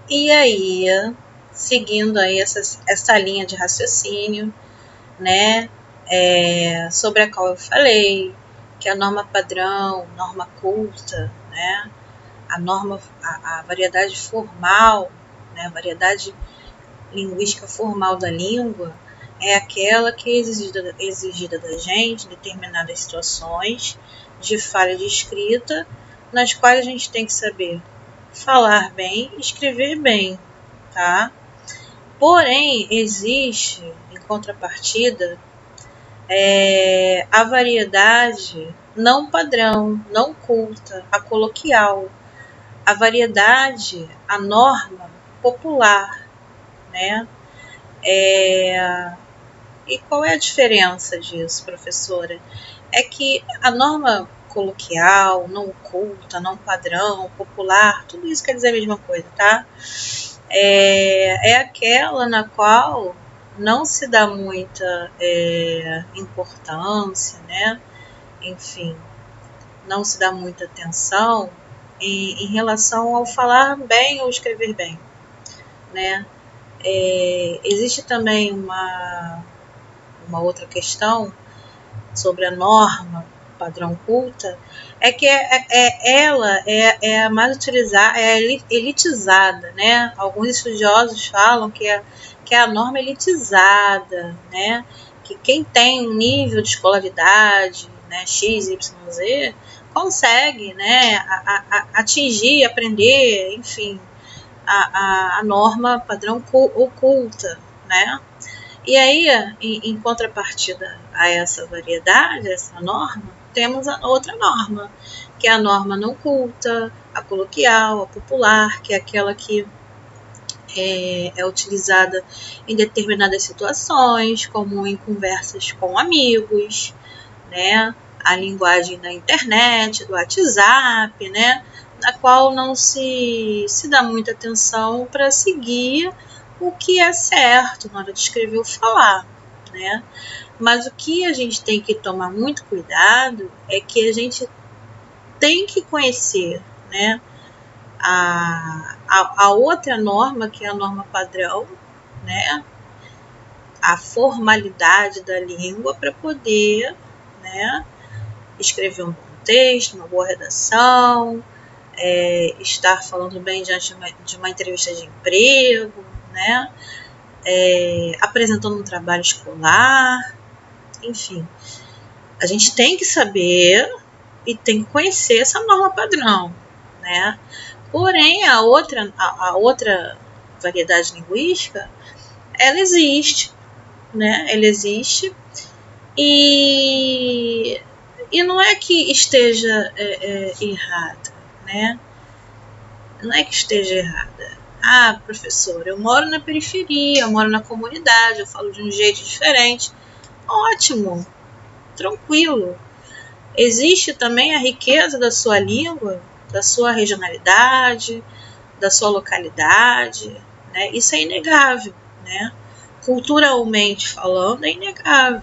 E aí, seguindo aí essa linha de raciocínio, né, sobre a qual eu falei, que a norma padrão, norma culta, né, a variedade formal, né, a variedade linguística formal da língua, é aquela que é exigida da gente em determinadas situações de falha de escrita, nas quais a gente tem que saber falar bem e escrever bem, tá? Porém, existe, em contrapartida, a variedade não padrão, não culta, a coloquial, a variedade, a norma popular, né? E qual é a diferença disso, professora? É que a norma coloquial, não culta, não padrão, popular, tudo isso quer dizer a mesma coisa, tá? É aquela na qual não se dá muita importância, né? Enfim, não se dá muita atenção em relação ao falar bem ou escrever bem, né? Existe também uma outra questão sobre a norma padrão culta, é que ela é a mais utilizada, é elitizada, né? Alguns estudiosos falam que é a norma elitizada, né? Que quem tem um nível de escolaridade, né, X, Y, Z, consegue, né, atingir, aprender, enfim, a norma padrão oculta, né? E aí, em contrapartida a essa variedade, a essa norma, temos a outra norma, que é a norma não culta, a coloquial, a popular, que é aquela que é utilizada em determinadas situações, como em conversas com amigos, né? A linguagem da internet, do WhatsApp, né? Na qual não se dá muita atenção para seguir o que é certo na hora de escrever ou falar, né? Mas o que a gente tem que tomar muito cuidado é que a gente tem que conhecer, né, a outra norma, que é a norma padrão, né, a formalidade da língua para poder, né, escrever um bom texto, uma boa redação, estar falando bem diante de uma entrevista de emprego, né, apresentando um trabalho escolar, enfim. A gente tem que saber e tem que conhecer essa norma padrão, né? Porém, a outra variedade linguística, ela existe, né? Ela existe e não é que esteja errada, né? Não é que esteja errada. Ah, professor, eu moro na periferia, eu moro na comunidade, eu falo de um jeito diferente. Ótimo, tranquilo. Existe também a riqueza da sua língua, da sua regionalidade, da sua localidade, né? Isso é inegável, né? Culturalmente falando, é inegável.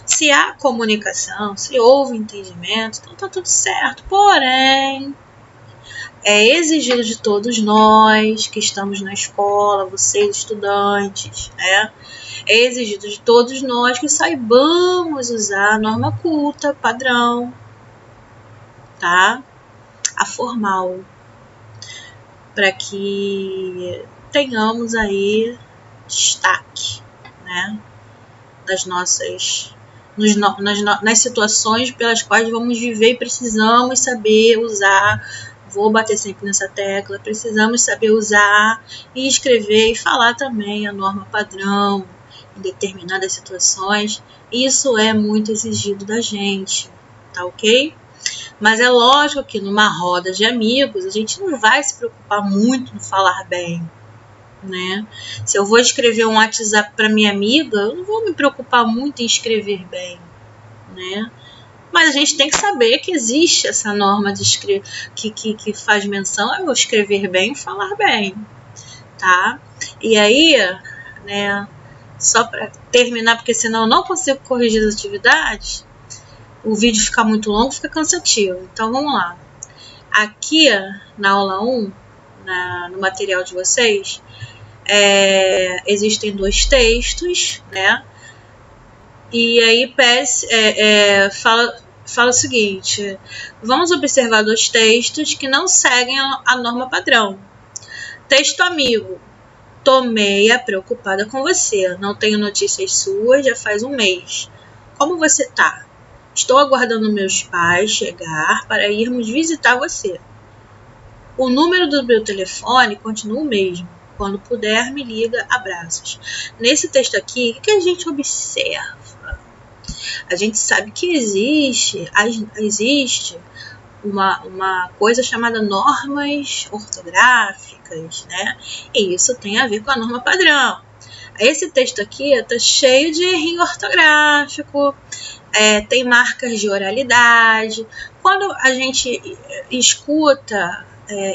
Se há comunicação, se houve entendimento, então está tudo certo. Porém, é exigido de todos nós que estamos na escola, vocês estudantes, né? É exigido de todos nós que saibamos usar a norma culta, padrão, tá? A formal, para que tenhamos aí destaque, né? Nas situações pelas quais vamos viver e precisamos saber usar. Vou bater sempre nessa tecla. Precisamos saber usar e escrever e falar também a norma padrão em determinadas situações. Isso é muito exigido da gente, tá ok? Mas é lógico que numa roda de amigos a gente não vai se preocupar muito no falar bem, né? Se eu vou escrever um WhatsApp para minha amiga, eu não vou me preocupar muito em escrever bem, né? Mas a gente tem que saber que existe essa norma de escrever, que faz menção a eu escrever bem e falar bem, tá? E aí, né, só para terminar, porque senão eu não consigo corrigir as atividades, o vídeo fica muito longo, fica cansativo. Então vamos lá. Aqui na aula 1, no material de vocês, existem 2 textos, né? E aí fala o seguinte: vamos observar 2 textos que não seguem a norma padrão. Texto amigo: tô meia preocupada com você, não tenho notícias suas já faz um mês. Como você tá? Estou aguardando meus pais chegar para irmos visitar você. O número do meu telefone continua o mesmo. Quando puder, me liga. Abraços. Nesse texto aqui, o que a gente observa? A gente sabe que existe uma coisa chamada normas ortográficas, né? E isso tem a ver com a norma padrão. Esse texto aqui está cheio de errinho ortográfico, tem marcas de oralidade. Quando a gente escuta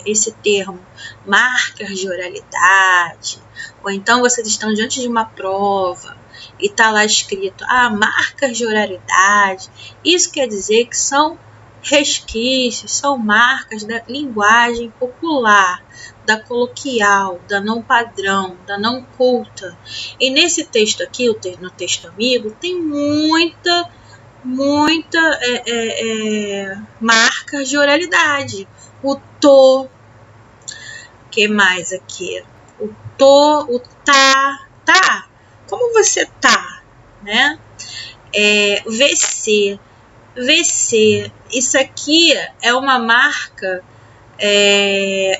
esse termo, marcas de oralidade, ou então vocês estão diante de uma prova e está lá escrito, marcas de oralidade, isso quer dizer que são resquícios, são marcas da linguagem popular, da coloquial, da não padrão, da não culta. E nesse texto aqui, no texto amigo, tem muita marcas de oralidade. O tô, que mais aqui? O tô, o tá. Como você tá, né? VC, isso aqui é uma marca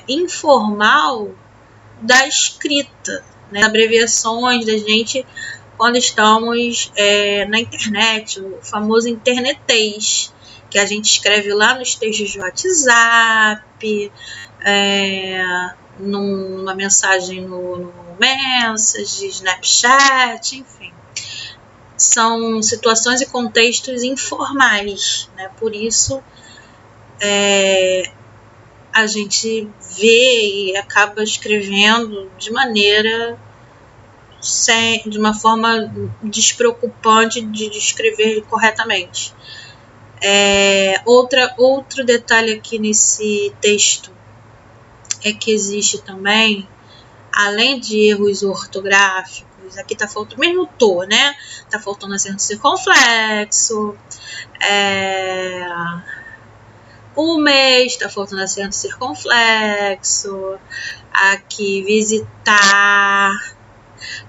informal da escrita, né? Abreviações da gente quando estamos na internet, o famoso internetês, que a gente escreve lá nos textos de WhatsApp, numa mensagem no Message, Snapchat, enfim. São situações e contextos informais, né? Por isso a gente vê e acaba escrevendo de uma forma despreocupante de escrever corretamente. Outro detalhe aqui nesse texto é que existe também, além de erros ortográficos, aqui tá faltando, mesmo tô, né? Tá faltando acento circunflexo, o mês tá faltando acento circunflexo, aqui visitar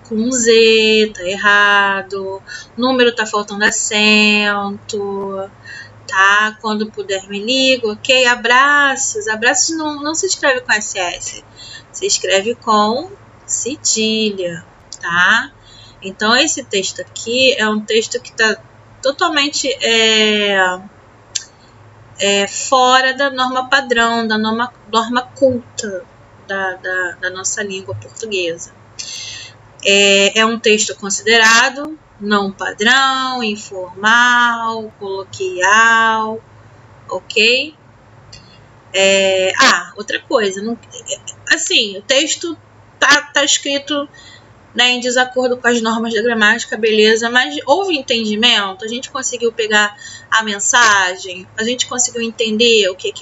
com Z, tá errado, número tá faltando acento, tá? Quando puder me ligo, ok? Abraços não se escreve com SS, se escreve com cedilha, tá? Então esse texto aqui é um texto que tá totalmente fora da norma padrão, da norma culta da nossa língua portuguesa. É um texto considerado não padrão, informal, coloquial, ok? Outra coisa, assim, o texto tá escrito, né, em desacordo com as normas da gramática, beleza, mas houve entendimento, a gente conseguiu pegar a mensagem, a gente conseguiu entender o que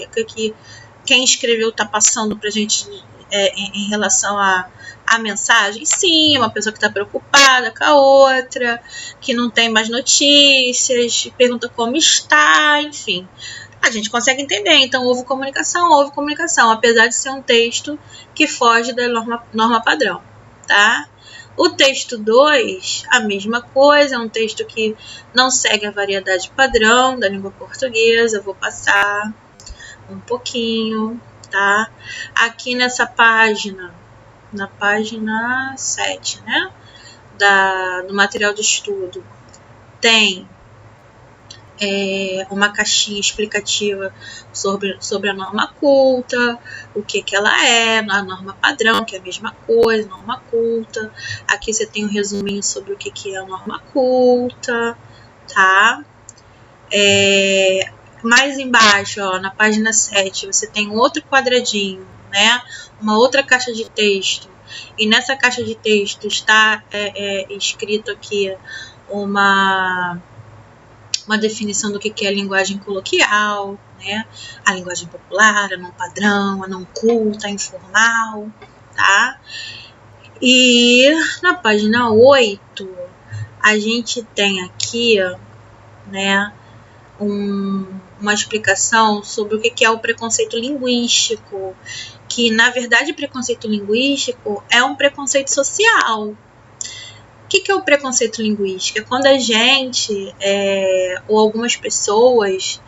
quem escreveu está passando pra gente em relação à mensagem. Sim, uma pessoa que está preocupada com a outra, que não tem mais notícias, pergunta como está, enfim. A gente consegue entender, então houve comunicação, apesar de ser um texto que foge da norma padrão, tá? O texto 2, a mesma coisa, é um texto que não segue a variedade padrão da língua portuguesa. Eu vou passar um pouquinho, tá? Aqui nessa página, na página 7, né? Do material de estudo, tem uma caixinha explicativa sobre a norma culta, o que ela é, a norma padrão, que é a mesma coisa, norma culta. Aqui você tem um resuminho sobre o que é a norma culta, tá? Mais embaixo, ó, na página 7, você tem um outro quadradinho, né? Uma outra caixa de texto. E nessa caixa de texto está escrito aqui uma uma definição do que é a linguagem coloquial, né? A linguagem popular, a não padrão, a não culta, a informal, tá? E na página 8, a gente tem aqui, né, uma explicação sobre o que é o preconceito linguístico, que na verdade preconceito linguístico é um preconceito social. O que é o preconceito linguístico? É quando a gente ou algumas pessoas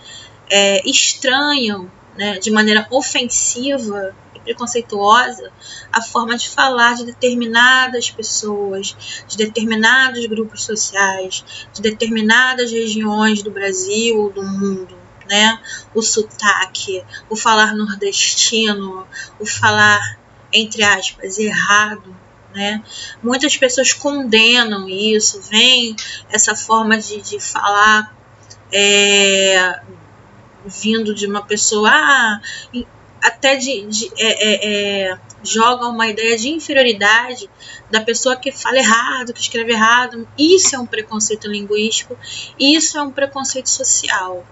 estranham, né, de maneira ofensiva e preconceituosa a forma de falar de determinadas pessoas, de determinados grupos sociais, de determinadas regiões do Brasil ou do mundo, né? O sotaque, o falar nordestino, o falar, entre aspas, errado, né? Muitas pessoas condenam isso, veem essa forma de falar vindo de uma pessoa, até joga uma ideia de inferioridade da pessoa que fala errado, que escreve errado. Isso é um preconceito linguístico, isso é um preconceito social.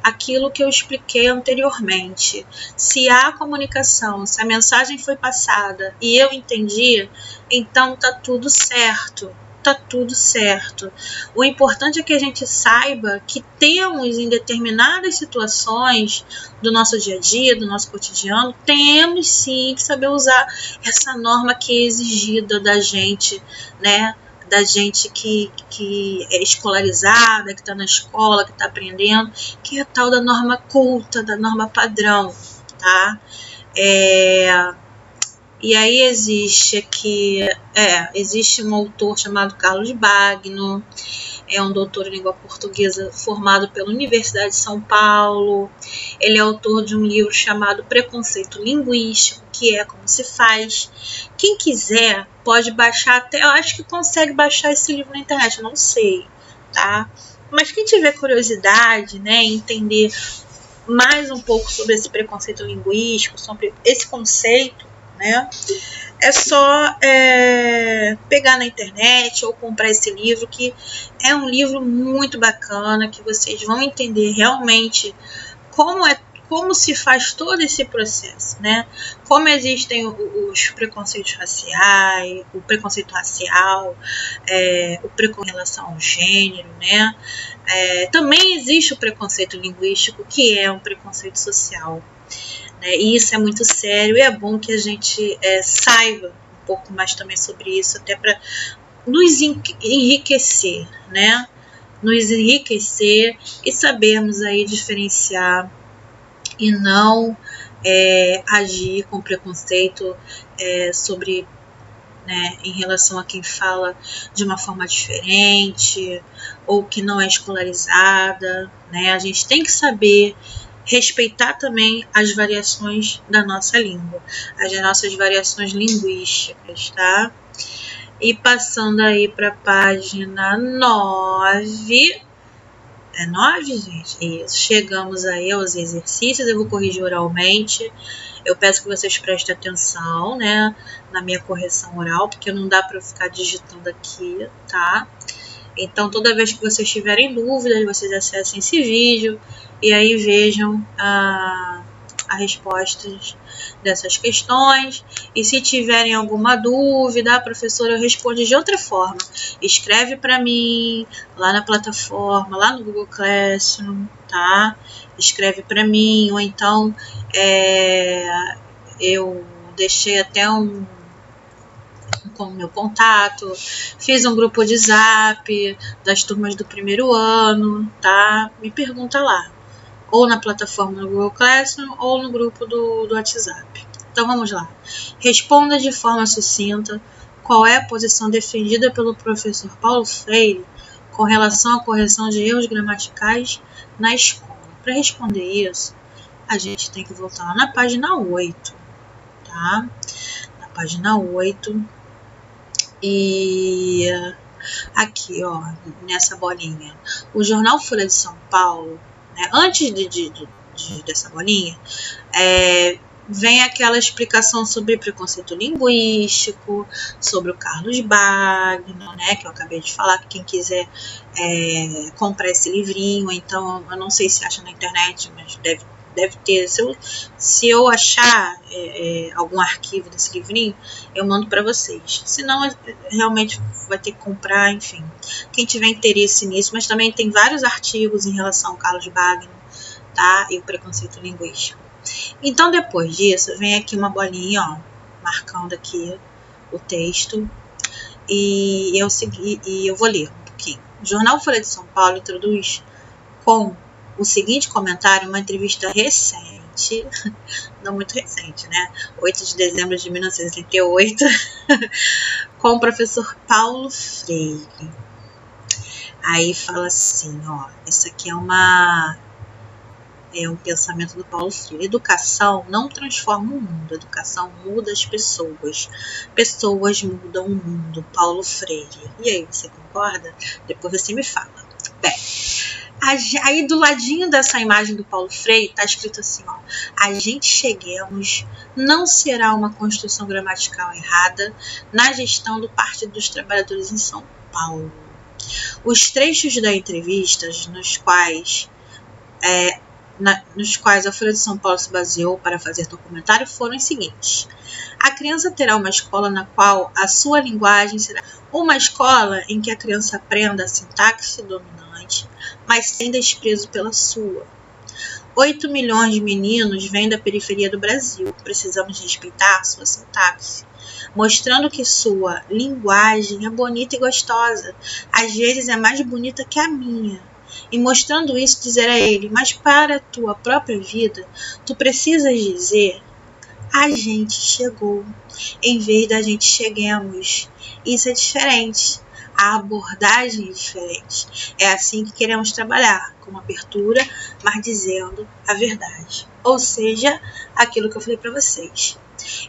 Aquilo que eu expliquei anteriormente. Se há comunicação, se a mensagem foi passada e eu entendi, então tá tudo certo. Tá tudo certo. O importante é que a gente saiba que temos em determinadas situações do nosso dia a dia, do nosso cotidiano, temos sim que saber usar essa norma que é exigida da gente, né? Da gente que é escolarizada, que está na escola, que está aprendendo, que é a tal da norma culta, da norma padrão, tá? E aí existe um autor chamado Carlos Bagno, é um doutor em língua portuguesa formado pela Universidade de São Paulo. Ele é autor de um livro chamado Preconceito Linguístico, que é como se faz. Quem quiser pode baixar, até eu acho que consegue baixar esse livro na internet, eu não sei, tá? Mas quem tiver curiosidade, né, entender mais um pouco sobre esse preconceito linguístico, sobre esse conceito, né? É só pegar na internet ou comprar esse livro, que é um livro muito bacana, que vocês vão entender realmente como se faz todo esse processo, né? Como existem os preconceitos raciais, o preconceito racial, o preconceito em relação ao gênero, né? Também existe o preconceito linguístico, que é um preconceito social. E isso é muito sério, e é bom que a gente saiba um pouco mais também sobre isso, até para nos enriquecer, né? Nos enriquecer e sabermos aí diferenciar e não agir com preconceito sobre, né, em relação a quem fala de uma forma diferente ou que não é escolarizada, né? A gente tem que saber respeitar também as variações da nossa língua, as nossas variações linguísticas, tá? E passando aí para a página 9. É 9, gente? Isso. Chegamos aí aos exercícios, eu vou corrigir oralmente. Eu peço que vocês prestem atenção, né, na minha correção oral, porque não dá para eu ficar digitando aqui, tá? Então, toda vez que vocês tiverem dúvidas, vocês acessem esse vídeo e aí vejam as respostas dessas questões. E se tiverem alguma dúvida, professora, eu respondo de outra forma. Escreve para mim lá na plataforma, lá no Google Classroom, tá? Escreve para mim, ou então eu deixei até com o meu contato, fiz um grupo de Zap das turmas do primeiro ano, tá? Me pergunta lá, ou na plataforma do Google Classroom, ou no grupo do WhatsApp. Então vamos lá. Responda de forma sucinta qual é a posição defendida pelo professor Paulo Freire com relação à correção de erros gramaticais na escola. Para responder isso, a gente tem que voltar lá na página 8, tá? Na página 8. E aqui, ó, nessa bolinha, o jornal Folha de São Paulo, né, antes dessa bolinha, vem aquela explicação sobre preconceito linguístico, sobre o Carlos Bagno, né, que eu acabei de falar, que quem quiser comprar esse livrinho, então eu não sei se acha na internet, mas deve ter. Se eu achar algum arquivo desse livrinho, eu mando para vocês. Senão, realmente vai ter que comprar, enfim. Quem tiver interesse nisso, mas também tem vários artigos em relação ao Carlos Bagno, tá? E o preconceito linguístico. Então, depois disso, vem aqui uma bolinha, ó, marcando aqui o texto, e eu vou ler um pouquinho. O jornal Folha de São Paulo introduz com o seguinte comentário, uma entrevista recente, não muito recente, né? 8 de dezembro de 1938, com o professor Paulo Freire. Aí fala assim, ó, isso aqui é um pensamento do Paulo Freire. Educação não transforma o mundo, educação muda as pessoas. Pessoas mudam o mundo. Paulo Freire. E aí, você concorda? Depois você me fala. Bem, aí do ladinho dessa imagem do Paulo Freire tá escrito assim, ó: a gente cheguemos não será uma construção gramatical errada na gestão do Partido dos Trabalhadores em São Paulo. Os trechos da entrevista nos quais a Folha de São Paulo se baseou para fazer documentário foram os seguintes: a criança terá uma escola na qual a sua linguagem será uma escola em que a criança aprenda a sintaxe dominante, mas sem desprezo pela sua. 8 milhões de meninos vêm da periferia do Brasil. Precisamos respeitar sua sintaxe, mostrando que sua linguagem é bonita e gostosa. Às vezes é mais bonita que a minha. E mostrando isso, dizer a ele: mas para a tua própria vida, tu precisas dizer: a gente chegou, em vez da gente cheguemos. Isso é diferente. A abordagem é diferente. É assim que queremos trabalhar, com abertura, mas dizendo a verdade. Ou seja, aquilo que eu falei para vocês.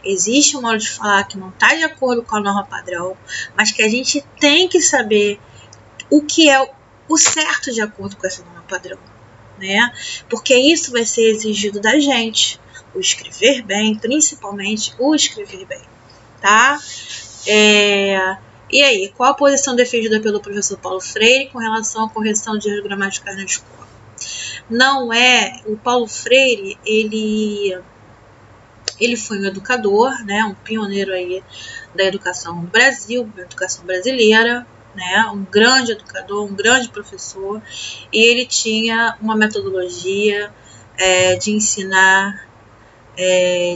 Existe um modo de falar que não está de acordo com a norma padrão, mas que a gente tem que saber o que é o certo de acordo com essa norma padrão, né? Porque isso vai ser exigido da gente, o escrever bem, principalmente o escrever bem, tá? E aí, qual a posição defendida pelo professor Paulo Freire com relação à correção de erros gramaticais na escola? Não é, o Paulo Freire, ele foi um educador, né, um pioneiro aí da educação no Brasil, da educação brasileira, né, um grande educador, um grande professor, e ele tinha uma metodologia de ensinar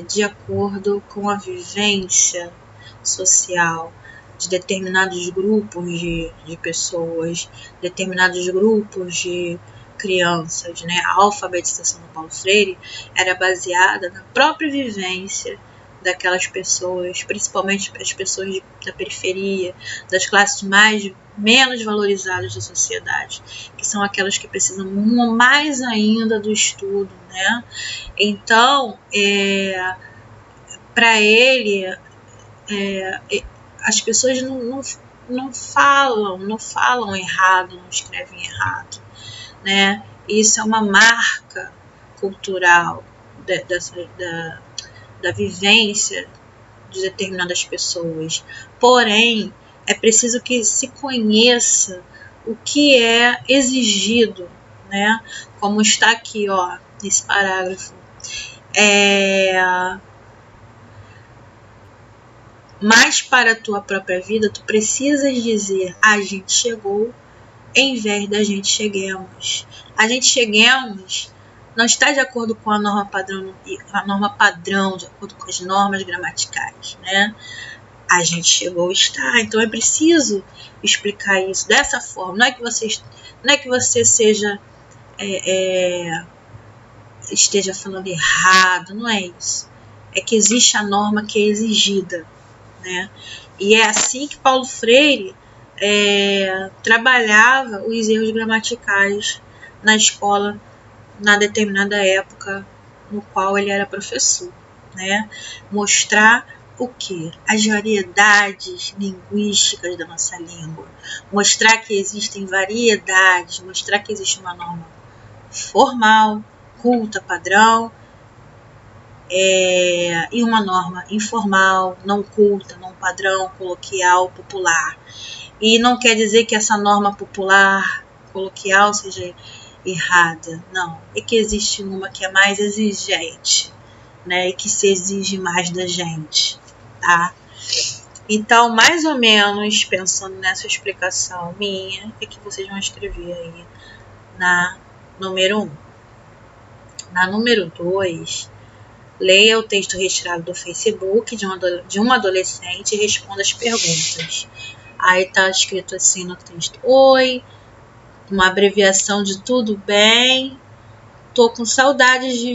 de acordo com a vivência social de determinados grupos de pessoas, determinados grupos de crianças, né? A alfabetização do Paulo Freire era baseada na própria vivência daquelas pessoas, principalmente as pessoas da periferia, das classes menos valorizadas da sociedade, que são aquelas que precisam mais ainda do estudo, né? Então, para ele, as pessoas não falam errado, não escrevem errado, né? Isso é uma marca cultural da vivência de determinadas pessoas. Porém, é preciso que se conheça o que é exigido, né? Como está aqui, ó, nesse parágrafo. Mas para a tua própria vida, tu precisas dizer: a gente chegou, em vez da gente cheguemos. A gente cheguemos não está de acordo com a norma padrão, de acordo com as normas gramaticais, né? A gente chegou está, então é preciso explicar isso dessa forma. Não é que você esteja falando errado, não é isso. É que existe a norma que é exigida, né? E é assim que Paulo Freire trabalhava os erros gramaticais na escola, na determinada época no qual ele era professor, né? Mostrar o que? As variedades linguísticas da nossa língua, mostrar que existem variedades, mostrar que existe uma norma formal, culta, padrão, e uma norma informal, não culta, não padrão, coloquial, popular. E não quer dizer que essa norma popular, coloquial, seja errada. Não, é que existe uma que é mais exigente, né? E que se exige mais da gente, tá? Então, mais ou menos, pensando nessa explicação minha, é que vocês vão escrever aí na número 1. Na número 2, leia o texto retirado do Facebook de uma adolescente e responda as perguntas. Aí tá escrito assim no texto: oi, uma abreviação de tudo bem, tô com saudades de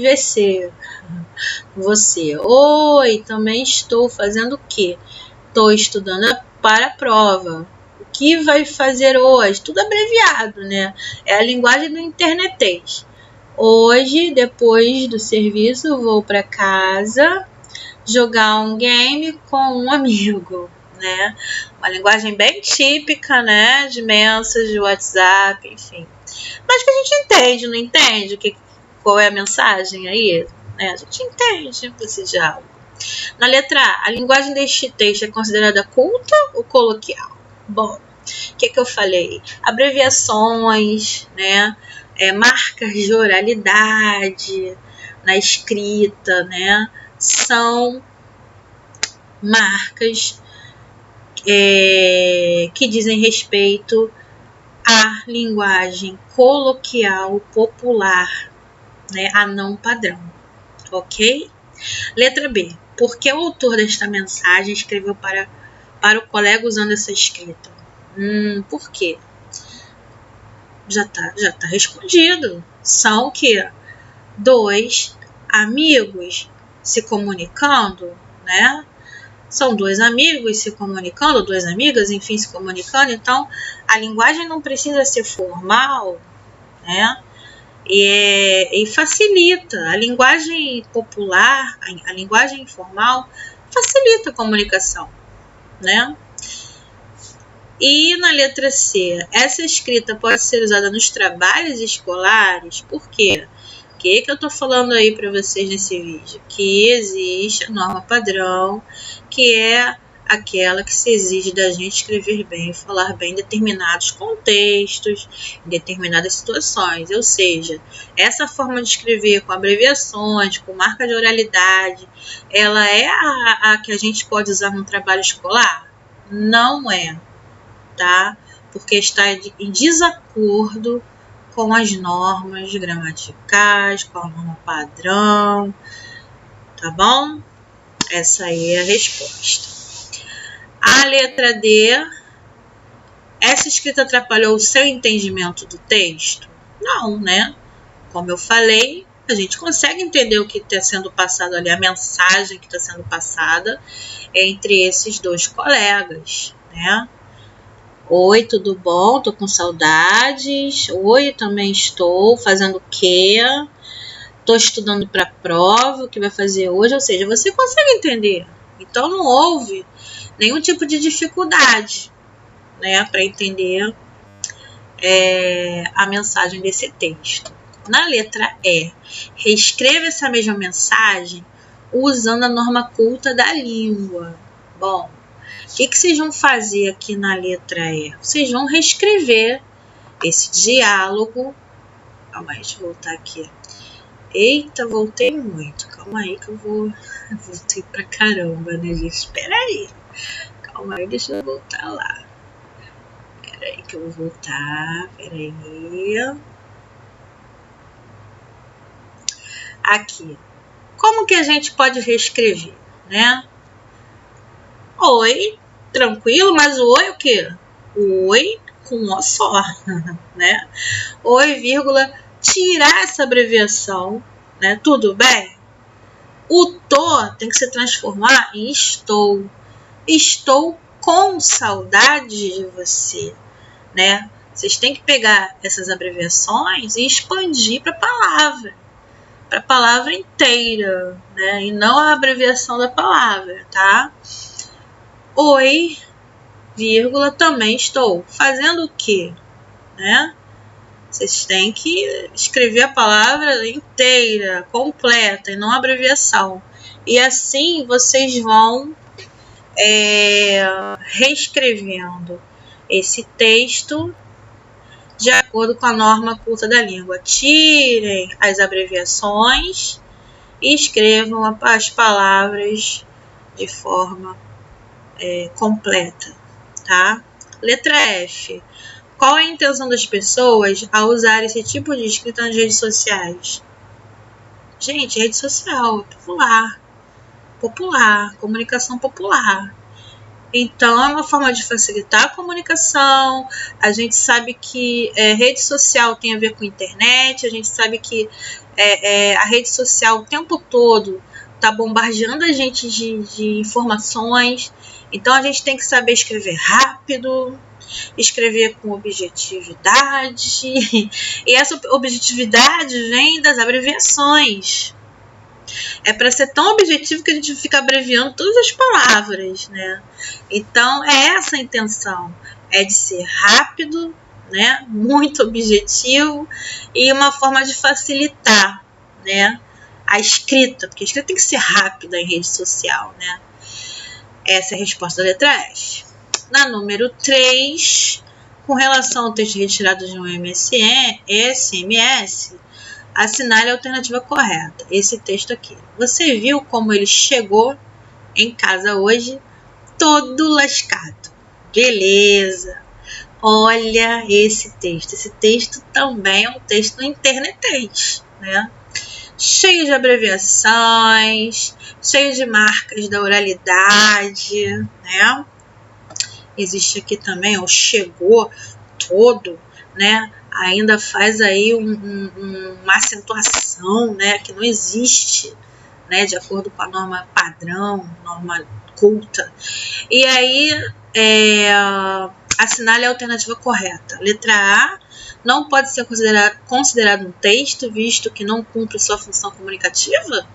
você. Oi, também estou fazendo o quê? Estou estudando para a prova. O que vai fazer hoje? Tudo abreviado, né? É a linguagem do internetês. Hoje, depois do serviço, vou para casa jogar um game com um amigo, né? Uma linguagem bem típica, né? De mensagens, de WhatsApp, enfim. Mas que a gente entende, não entende? Qual é a mensagem aí? Né? A gente entende esse diálogo. Na letra A, a linguagem deste texto é considerada culta ou coloquial? Bom, o que eu falei? Abreviações, né? Marcas de oralidade na escrita, né? São marcas que dizem respeito à linguagem coloquial, popular, né? A não padrão, ok? Letra B. Por que o autor desta mensagem escreveu para o colega usando essa escrita? Por quê? Já tá respondido. São o quê? 2 amigos se comunicando, né? São 2 amigos se comunicando, 2 amigas, enfim, se comunicando. Então, a linguagem não precisa ser formal, né? E facilita. A linguagem popular, a linguagem informal, facilita a comunicação, né? E na letra C, essa escrita pode ser usada nos trabalhos escolares. Por quê? O que eu estou falando aí para vocês nesse vídeo? Que existe a norma padrão, que é aquela que se exige da gente escrever bem, falar bem em determinados contextos, em determinadas situações. Ou seja, essa forma de escrever com abreviações, com marca de oralidade, ela é a que a gente pode usar no trabalho escolar? Não é, tá? Porque está em desacordo com as normas gramaticais, com a norma padrão, tá bom? Essa aí é a resposta. A letra D, essa escrita atrapalhou o seu entendimento do texto? Não, né? Como eu falei, a gente consegue entender o que está sendo passado ali, a mensagem que está sendo passada entre esses 2 colegas, né? Oi, tudo bom? Tô com saudades. Oi, também estou. Fazendo o quê? Tô estudando para a prova, o que vai fazer hoje? Ou seja, você consegue entender. Então, não houve nenhum tipo de dificuldade, né, para entender a mensagem desse texto. Na letra E, reescreva essa mesma mensagem usando a norma culta da língua. Bom, o que vocês vão fazer aqui na letra E? Vocês vão reescrever esse diálogo. Calma aí, deixa eu voltar aqui. Eita, voltei muito. Calma aí que eu voltei pra caramba, né, gente? Espera aí. Calma aí, deixa eu voltar lá. Espera aí que eu vou voltar. Espera aí. Aqui. Como que a gente pode reescrever, né? Oi, tranquilo, mas o oi o quê? O oi com um O só, né? Oi, vírgula, tirar essa abreviação, né? Tudo bem? O tô tem que se transformar em estou. Estou com saudade de você, né? Vocês têm que pegar essas abreviações e expandir para a palavra inteira, né? E não a abreviação da palavra, tá? Oi, vírgula, também estou fazendo o quê, né? Vocês têm que escrever a palavra inteira, completa, e não abreviação. E assim vocês vão reescrevendo esse texto de acordo com a norma culta da língua. Tirem as abreviações e escrevam as palavras de forma completa, tá? Letra F. Qual é a intenção das pessoas ao usar esse tipo de escrita nas redes sociais? Gente, rede social, popular, comunicação popular. Então, é uma forma de facilitar a comunicação. A gente sabe que rede social tem a ver com internet, a gente sabe que a rede social o tempo todo está bombardeando a gente de informações. Então, a gente tem que saber escrever rápido, escrever com objetividade. E essa objetividade vem das abreviações. É para ser tão objetivo que a gente fica abreviando todas as palavras, né? Então, é essa a intenção. É de ser rápido, né? Muito objetivo e uma forma de facilitar, né? A escrita, porque a escrita tem que ser rápida em rede social, né? Essa é a resposta da letra F. Na número 3, com relação ao texto retirado de um SMS, assinale a alternativa correta. Esse texto aqui. Você viu como ele chegou em casa hoje? Todo lascado. Beleza. Olha esse texto. Esse texto também é um texto internetês, né? Cheio de abreviações, cheio de marcas da oralidade, né? Existe aqui também o chegou todo, né? Ainda faz aí uma acentuação, né, que não existe, né, de acordo com a norma padrão, norma culta. E aí, assinale a alternativa correta. Letra A, não pode ser considerado um texto, visto que não cumpre sua função comunicativa?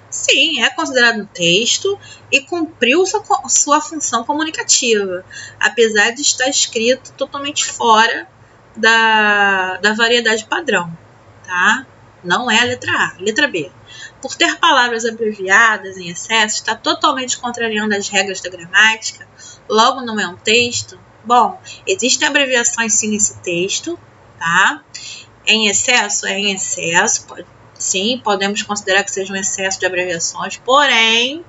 Sim, é considerado um texto e cumpriu sua função comunicativa, apesar de estar escrito totalmente fora da variedade padrão, tá? Não é a letra A. Letra B. Por ter palavras abreviadas em excesso, está totalmente contrariando as regras da gramática, logo não é um texto? Bom, existem abreviações sim nesse texto, tá? Em excesso? É em excesso, sim, podemos considerar que seja um excesso de abreviações, porém,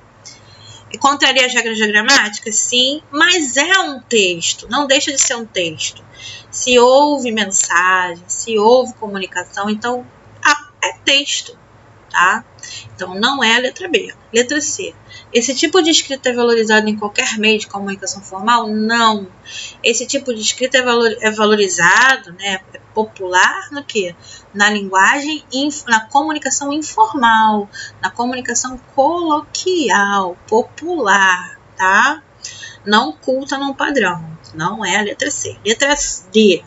contraria as regras da gramática? Sim, mas é um texto, não deixa de ser um texto. Se houve mensagem, se houve comunicação, então é texto, tá? Então não é a letra B. Letra C. Esse tipo de escrita é valorizado em qualquer meio de comunicação formal? Não. Esse tipo de escrita é valorizado, né? É popular no quê? Na linguagem, na comunicação informal, na comunicação coloquial, popular, tá? Não culta num padrão. Não é a letra C. Letra D.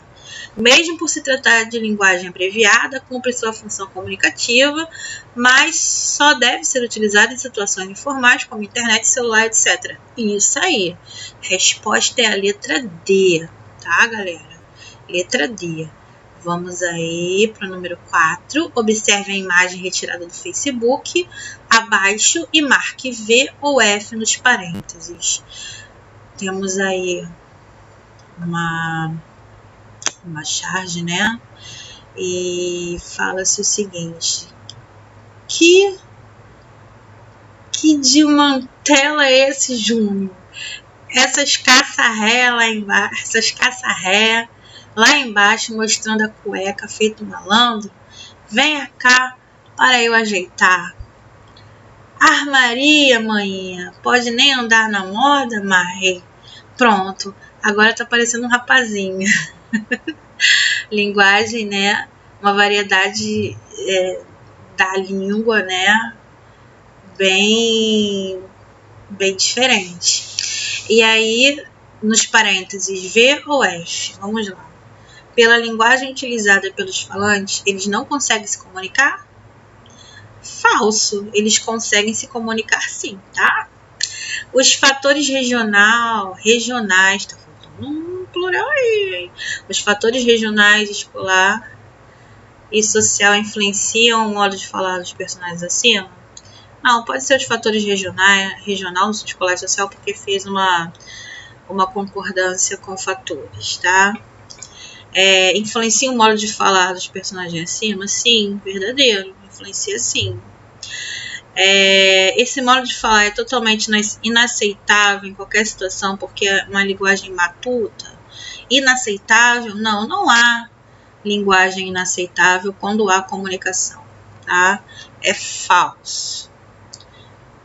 Mesmo por se tratar de linguagem abreviada, cumpre sua função comunicativa, mas só deve ser utilizada em situações informais, como internet, celular, etc. Isso aí. Resposta é a letra D, tá, galera? Letra D. Vamos aí para o número 4. Observe a imagem retirada do Facebook abaixo e marque V ou F nos parênteses. Temos aí uma charge, né? E fala-se o seguinte: que de mantela é esse, Júnior? Essas caça-ré lá embaixo, lá embaixo mostrando a cueca feito malandro. Venha cá para eu ajeitar. Armaria, maninha, pode nem andar na moda, mas pronto, agora tá parecendo um rapazinho. Linguagem, né? Uma variedade da língua, né? Bem diferente. E aí, nos parênteses, V ou F? Vamos lá. Pela linguagem utilizada pelos falantes, eles não conseguem se comunicar? Falso. Eles conseguem se comunicar sim, tá? Os fatores regionais, tá faltando um plural aí, hein? Os fatores regionais, escolar, e social influenciam o modo de falar dos personagens acima? Não, pode ser os fatores regional, escolar e social, porque fez uma concordância com fatores, tá? Influencia o modo de falar dos personagens acima? Sim, verdadeiro, influencia sim. Esse modo de falar é totalmente inaceitável em qualquer situação, porque é uma linguagem matuta. Inaceitável? Não, não há linguagem inaceitável quando há comunicação, tá? É falso.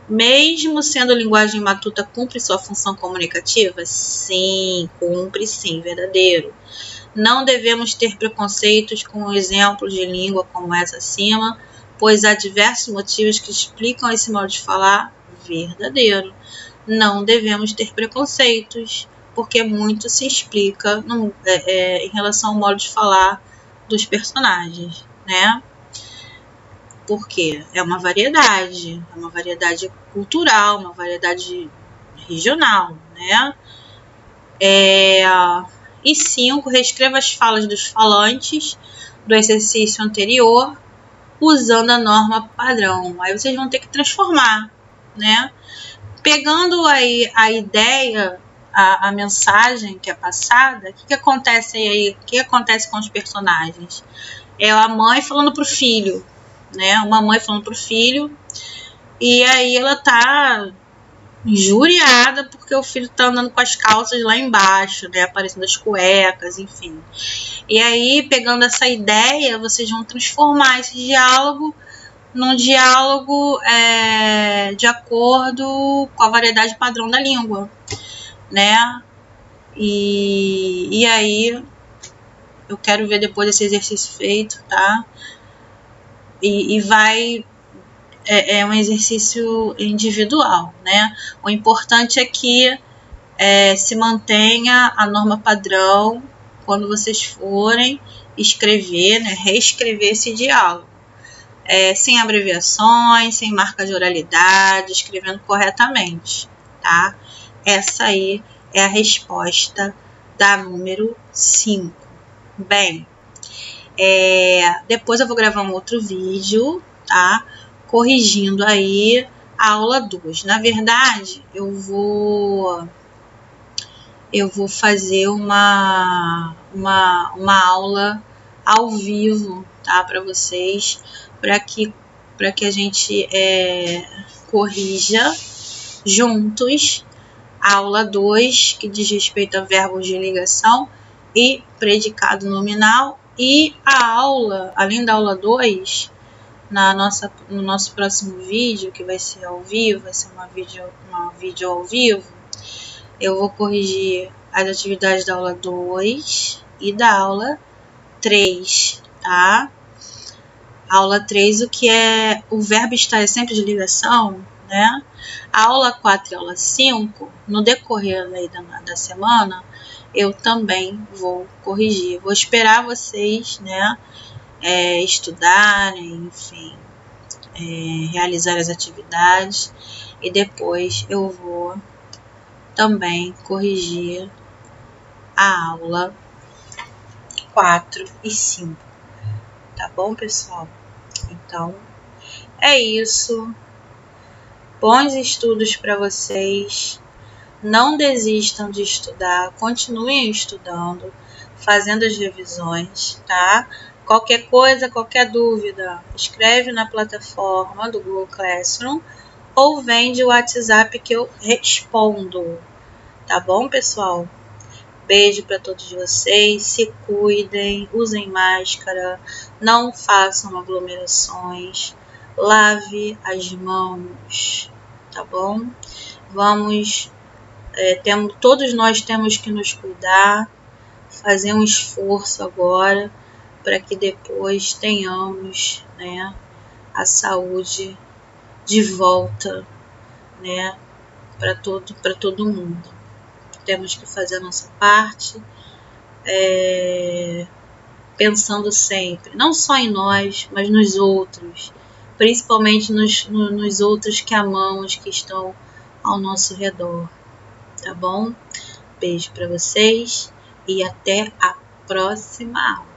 Mesmo sendo linguagem matuta, cumpre sua função comunicativa? Sim, cumpre sim, verdadeiro. Não devemos ter preconceitos com exemplos de língua como essa acima, pois há diversos motivos que explicam esse modo de falar, verdadeiro. Não devemos ter preconceitos, porque muito se explica em relação ao modo de falar dos personagens, né? Porque é uma variedade cultural, uma variedade regional, né? E 5, reescreva as falas dos falantes do exercício anterior usando a norma padrão. Aí vocês vão ter que transformar, né? Pegando aí a ideia, a mensagem que é passada, o que acontece aí? O que acontece com os personagens? É a mãe falando pro filho, né? Uma mãe falando pro filho, e aí ela tá injuriada porque o filho tá andando com as calças lá embaixo, né? Aparecendo as cuecas, enfim. E aí, pegando essa ideia, vocês vão transformar esse diálogo num diálogo de acordo com a variedade padrão da língua, né? E aí, eu quero ver depois esse exercício feito, tá? E vai... É um exercício individual, né? O importante é que se mantenha a norma padrão quando vocês forem escrever, né? Reescrever esse diálogo. Sem abreviações, sem marca de oralidade, escrevendo corretamente, tá? Essa aí é a resposta da número 5. Bem, depois eu vou gravar um outro vídeo, tá? Corrigindo aí a aula 2. Na verdade, eu vou fazer uma aula ao vivo, tá? Para vocês, para que a gente corrija juntos a aula 2, que diz respeito a verbos de ligação e predicado nominal, e a aula, além da aula 2, no nosso próximo vídeo, que vai ser ao vivo, vai ser uma vídeo ao vivo, eu vou corrigir as atividades da aula 2 e da aula 3, tá? Aula 3, o que é o verbo estar é sempre de ligação, né? A aula 4 e a aula 5, no decorrer aí da semana, eu também vou corrigir. Vou esperar vocês, né, estudarem, enfim, realizar as atividades, e depois eu vou também corrigir a aula 4 e 5. Tá bom, pessoal? Então, é isso. Bons estudos para vocês. Não desistam de estudar. Continuem estudando, fazendo as revisões, tá? Qualquer coisa, qualquer dúvida, escreve na plataforma do Google Classroom ou vem de WhatsApp que eu respondo. Tá bom, pessoal? Beijo para todos vocês, se cuidem, usem máscara, não façam aglomerações, lave as mãos, tá bom? Todos nós temos que nos cuidar, fazer um esforço agora para que depois tenhamos, né, a saúde de volta, né, para todo mundo. Temos que fazer a nossa parte, pensando sempre, não só em nós, mas nos outros, principalmente nos outros que amamos, que estão ao nosso redor, tá bom? Beijo para vocês e até a próxima aula.